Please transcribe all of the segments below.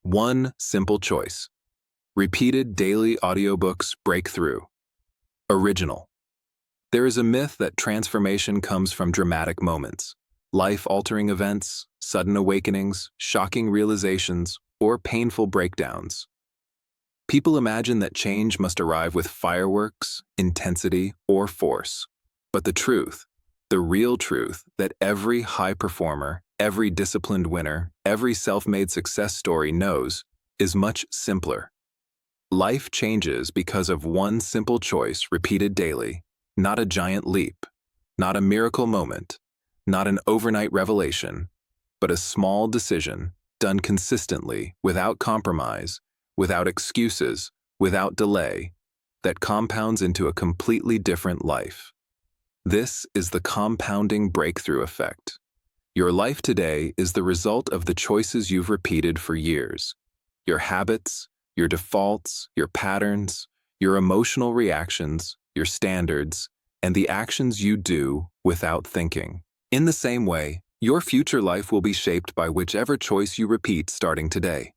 One simple choice. Repeated daily audiobooks breakthrough. Original. There is a myth that transformation comes from dramatic moments, life-altering events, sudden awakenings, shocking realizations, or painful breakdowns. People imagine that change must arrive with fireworks, intensity, or force. But the real truth that every high performer, every disciplined winner, every self-made success story knows is much simpler. Life changes because of one simple choice repeated daily, not a giant leap, not a miracle moment, not an overnight revelation, but a small decision done consistently, without compromise, without excuses, without delay, that compounds into a completely different life. This is the compounding breakthrough effect. Your life today is the result of the choices you've repeated for years. Your habits, your defaults, your patterns, your emotional reactions, your standards, and the actions you do without thinking. In the same way, your future life will be shaped by whichever choice you repeat starting today.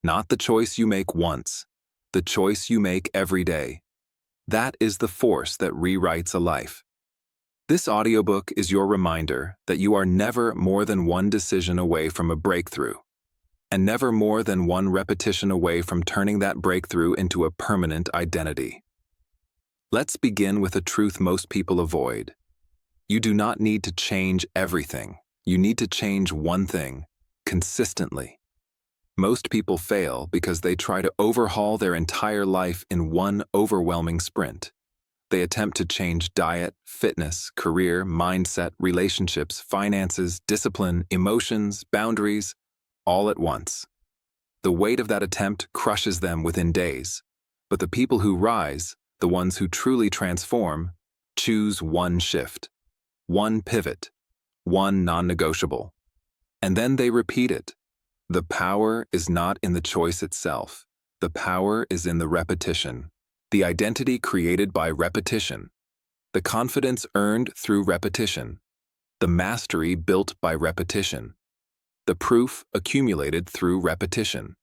Not the choice you make once, the choice you make every day. That is the force that rewrites a life. This audiobook is your reminder that you are never more than one decision away from a breakthrough, and never more than one repetition away from turning that breakthrough into a permanent identity. Let's begin with a truth most people avoid. You do not need to change everything. You need to change one thing, consistently. Most people fail because they try to overhaul their entire life in one overwhelming sprint. They attempt to change diet, fitness, career, mindset, relationships, finances, discipline, emotions, boundaries, all at once. The weight of that attempt crushes them within days. But the people who rise, the ones who truly transform, choose one shift, one pivot, one non-negotiable. And then they repeat it. The power is not in the choice itself. The power is in the repetition. The identity created by repetition. The confidence earned through repetition. The mastery built by repetition. The proof accumulated through repetition.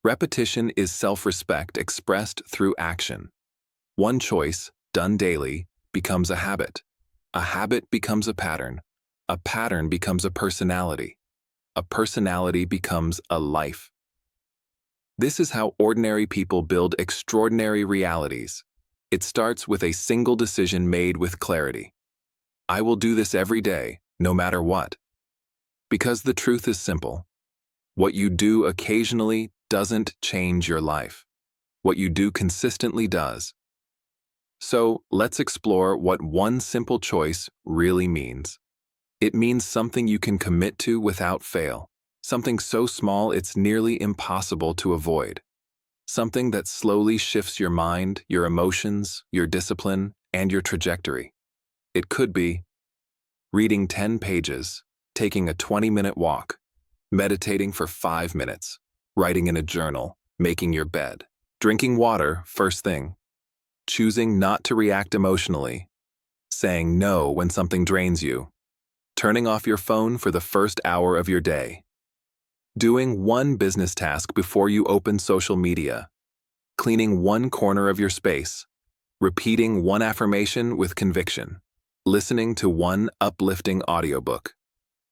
Repetition is self-respect expressed through action. One choice, done daily, becomes a habit. A habit becomes a pattern. A pattern becomes a personality. A personality becomes a life. This is how ordinary people build extraordinary realities. It starts with a single decision made with clarity. I will do this every day, no matter what. Because the truth is simple. What you do occasionally doesn't change your life. What you do consistently does. So, let's explore what one simple choice really means. It means something you can commit to without fail. Something so small it's nearly impossible to avoid. Something that slowly shifts your mind, your emotions, your discipline, and your trajectory. It could be reading 10 pages, taking a 20-minute walk, meditating for 5 minutes, writing in a journal, making your bed, drinking water first thing, choosing not to react emotionally, saying no when something drains you, turning off your phone for the first hour of your day, doing one business task before you open social media, cleaning one corner of your space, repeating one affirmation with conviction, listening to one uplifting audiobook.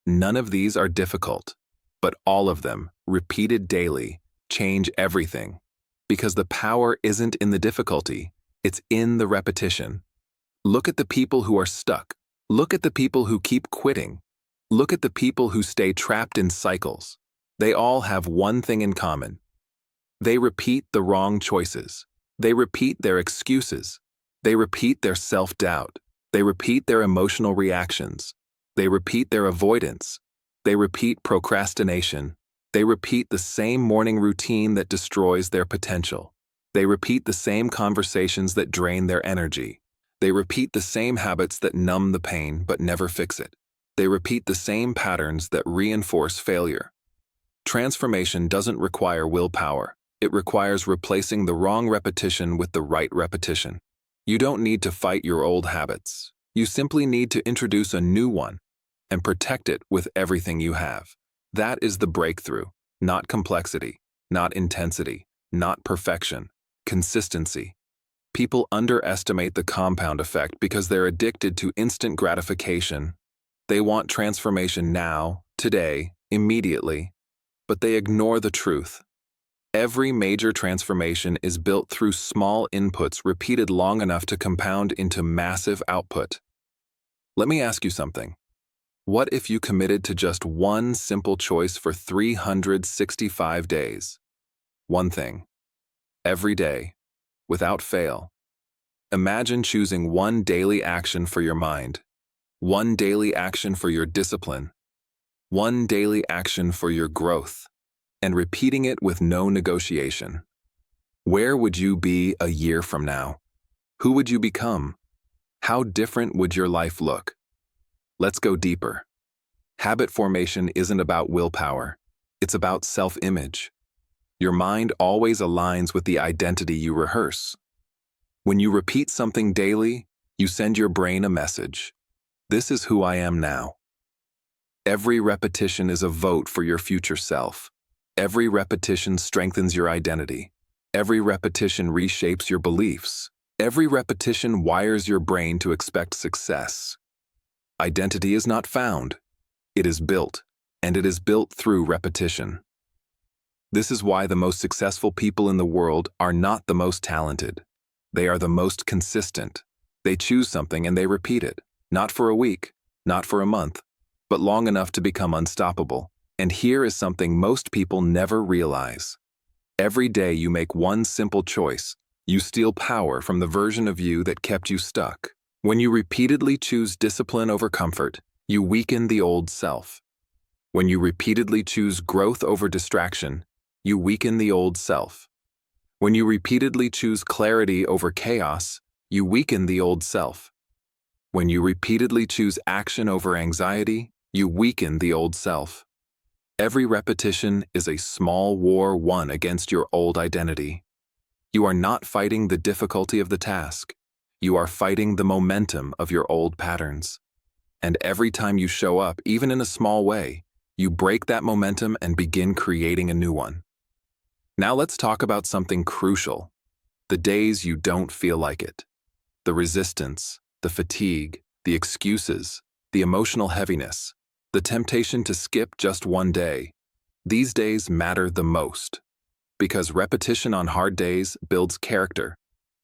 None of these are difficult, but all of them, repeated daily, change everything. Because the power isn't in the difficulty, it's in the repetition. Look at the people who are stuck. Look at the people who keep quitting. Look at the people who stay trapped in cycles. They all have one thing in common. They repeat the wrong choices. They repeat their excuses. They repeat their self-doubt. They repeat their emotional reactions. They repeat their avoidance. They repeat procrastination. They repeat the same morning routine that destroys their potential. They repeat the same conversations that drain their energy. They repeat the same habits that numb the pain but never fix it. They repeat the same patterns that reinforce failure. Transformation doesn't require willpower. It requires replacing the wrong repetition with the right repetition. You don't need to fight your old habits. You simply need to introduce a new one and protect it with everything you have. That is the breakthrough. Not complexity, not intensity, not perfection. Consistency. People underestimate the compound effect because they're addicted to instant gratification. They want transformation now, today, immediately, but they ignore the truth. Every major transformation is built through small inputs repeated long enough to compound into massive output. Let me ask you something. What if you committed to just one simple choice for 365 days? One thing. Every day, without fail. Imagine choosing one daily action for your mind, one daily action for your discipline, one daily action for your growth, and repeating it with no negotiation. Where would you be a year from now? Who would you become? How different would your life look? Let's go deeper. Habit formation isn't about willpower. It's about self-image. Your mind always aligns with the identity you rehearse. When you repeat something daily, you send your brain a message. This is who I am now. Every repetition is a vote for your future self. Every repetition strengthens your identity. Every repetition reshapes your beliefs. Every repetition wires your brain to expect success. Identity is not found. It is built, and it is built through repetition. This is why the most successful people in the world are not the most talented. They are the most consistent. They choose something and they repeat it, not for a week, not for a month, but long enough to become unstoppable. And here is something most people never realize. Every day you make one simple choice, you steal power from the version of you that kept you stuck. When you repeatedly choose discipline over comfort, you weaken the old self. When you repeatedly choose growth over distraction, you weaken the old self. When you repeatedly choose clarity over chaos, you weaken the old self. When you repeatedly choose action over anxiety, you weaken the old self. Every repetition is a small war won against your old identity. You are not fighting the difficulty of the task. You are fighting the momentum of your old patterns. And every time you show up, even in a small way, you break that momentum and begin creating a new one. Now let's talk about something crucial. The days you don't feel like it. The resistance, the fatigue, the excuses, the emotional heaviness, the temptation to skip just one day. These days matter the most. Because repetition on hard days builds character.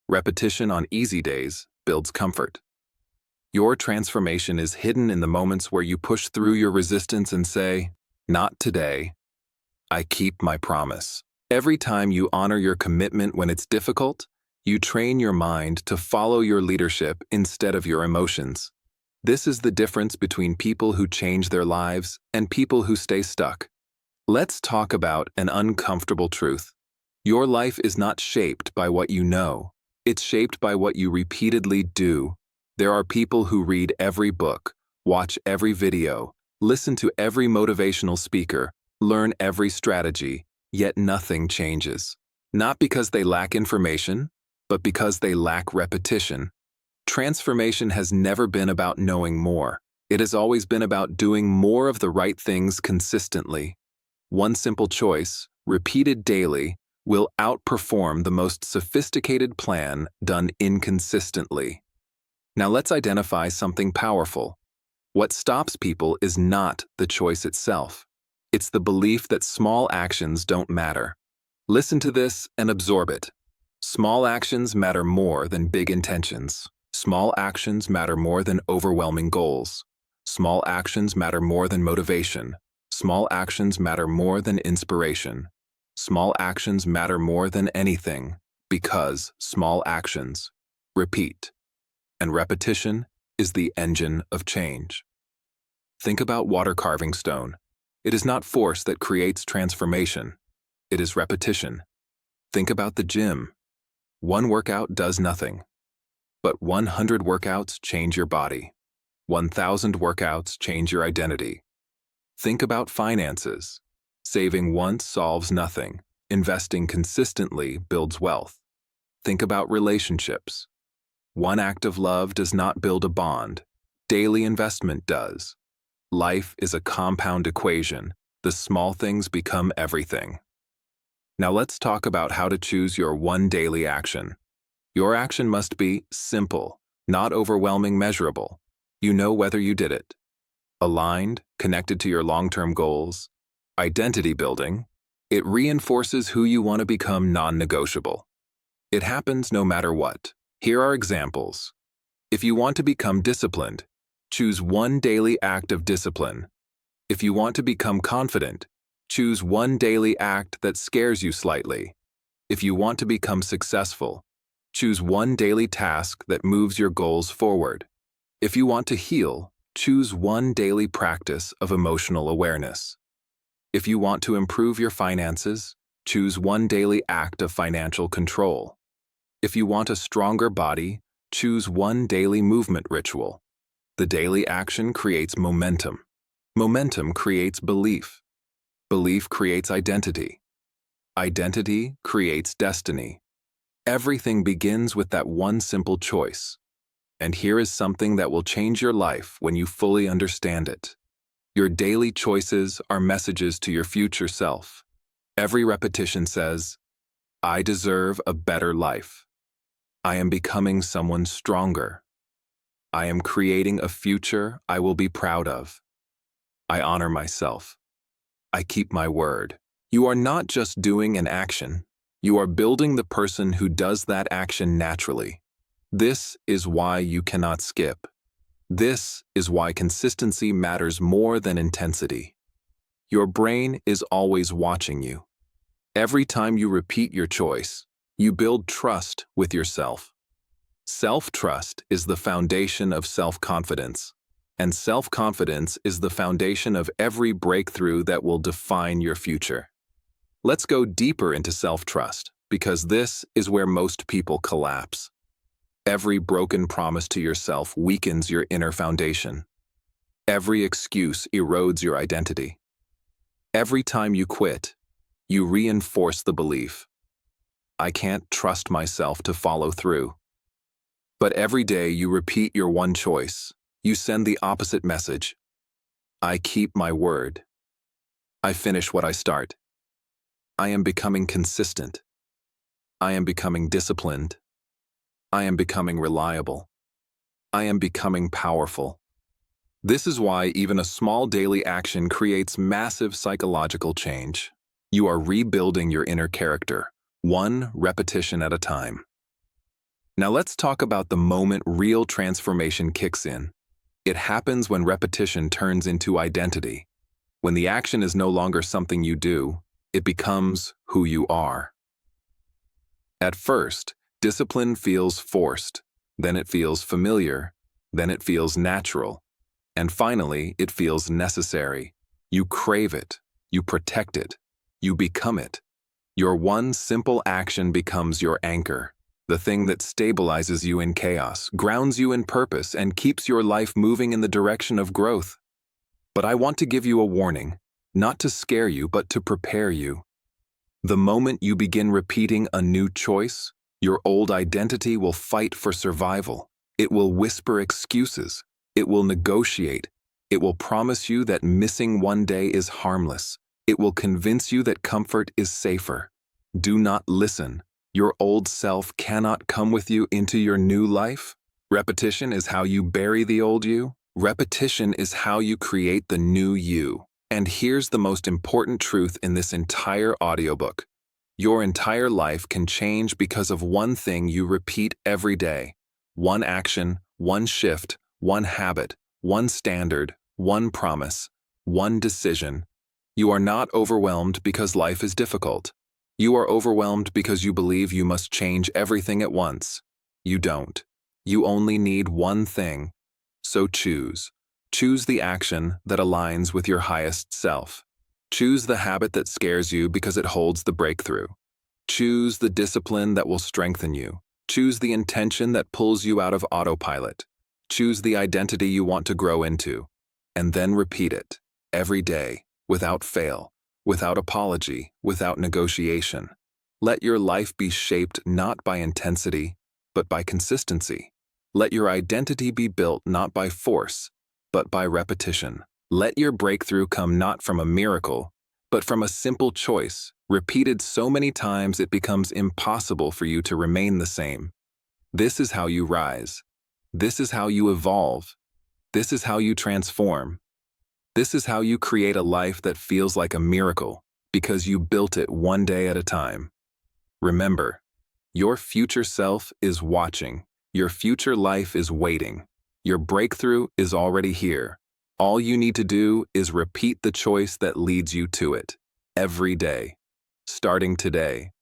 Repetition on easy days builds comfort. Your transformation is hidden in the moments where you push through your resistance and say, "Not today. I keep my promise." Every time you honor your commitment when it's difficult, you train your mind to follow your leadership instead of your emotions. This is the difference between people who change their lives and people who stay stuck. Let's talk about an uncomfortable truth. Your life is not shaped by what you know. It's shaped by what you repeatedly do. There are people who read every book, watch every video, listen to every motivational speaker, learn every strategy, yet nothing changes. Not because they lack information, but because they lack repetition. Transformation has never been about knowing more. It has always been about doing more of the right things consistently. One simple choice, repeated daily, will outperform the most sophisticated plan done inconsistently. Now let's identify something powerful. What stops people is not the choice itself. It's the belief that small actions don't matter. Listen to this and absorb it. Small actions matter more than big intentions. Small actions matter more than overwhelming goals. Small actions matter more than motivation. Small actions matter more than inspiration. Small actions matter more than anything because small actions repeat. And repetition is the engine of change. Think about water carving stone. It is not force that creates transformation. It is repetition. Think about the gym. One workout does nothing. But 100 workouts change your body. 1,000 workouts change your identity. Think about finances. Saving once solves nothing. Investing consistently builds wealth. Think about relationships. One act of love does not build a bond. Daily investment does. Life is a compound equation. the small things become everything. Now let's talk about how to choose your one daily action. Your action must be simple, not overwhelming, measurable. You know whether you did it. Aligned, connected to your long-term goals. Identity building. It reinforces who you want to become, non-negotiable. It happens no matter what. Here are examples. If you want to become disciplined, choose one daily act of discipline. If you want to become confident, choose one daily act that scares you slightly. If you want to become successful, choose one daily task that moves your goals forward. If you want to heal, choose one daily practice of emotional awareness. If you want to improve your finances, choose one daily act of financial control. If you want a stronger body, choose one daily movement ritual. The daily action creates momentum. Momentum creates belief. Belief creates identity. Identity creates destiny. Everything begins with that one simple choice. And here is something that will change your life when you fully understand it. Your daily choices are messages to your future self. Every repetition says, I deserve a better life. I am becoming someone stronger. I am creating a future I will be proud of. I honor myself. I keep my word. You are not just doing an action. You are building the person who does that action naturally. This is why you cannot skip. This is why consistency matters more than intensity. Your brain is always watching you. Every time you repeat your choice, you build trust with yourself. Self-trust is the foundation of self-confidence, and self-confidence is the foundation of every breakthrough that will define your future. Let's go deeper into self-trust, because this is where most people collapse. Every broken promise to yourself weakens your inner foundation. Every excuse erodes your identity. Every time you quit, you reinforce the belief, I can't trust myself to follow through. But every day you repeat your one choice, you send the opposite message. I keep my word. I finish what I start. I am becoming consistent. I am becoming disciplined. I am becoming reliable. I am becoming powerful. This is why even a small daily action creates massive psychological change. You are rebuilding your inner character, one repetition at a time. Now let's talk about the moment real transformation kicks in. It happens when repetition turns into identity. When the action is no longer something you do, it becomes who you are. At first, discipline feels forced, then it feels familiar, then it feels natural, and finally it feels necessary. You crave it, you protect it, you become it. Your one simple action becomes your anchor, the thing that stabilizes you in chaos, grounds you in purpose, and keeps your life moving in the direction of growth. But I want to give you a warning, not to scare you, but to prepare you. The moment you begin repeating a new choice, your old identity will fight for survival. It will whisper excuses. It will negotiate. It will promise you that missing one day is harmless. It will convince you that comfort is safer. Do not listen. Your old self cannot come with you into your new life. Repetition is how you bury the old you. Repetition is how you create the new you. And here's the most important truth in this entire audiobook. Your entire life can change because of one thing you repeat every day. One action, one shift, one habit, one standard, one promise, one decision. You are not overwhelmed because life is difficult. You are overwhelmed because you believe you must change everything at once. You don't. You only need one thing. So choose. Choose the action that aligns with your highest self. Choose the habit that scares you because it holds the breakthrough. Choose the discipline that will strengthen you. Choose the intention that pulls you out of autopilot. Choose the identity you want to grow into. And then repeat it, every day, without fail. Without apology, without negotiation. Let your life be shaped not by intensity, but by consistency. Let your identity be built not by force, but by repetition. Let your breakthrough come not from a miracle, but from a simple choice, repeated so many times it becomes impossible for you to remain the same. This is how you rise. This is how you evolve. This is how you transform. This is how you create a life that feels like a miracle, because you built it one day at a time. Remember, your future self is watching. Your future life is waiting. Your breakthrough is already here. All you need to do is repeat the choice that leads you to it, every day, starting today.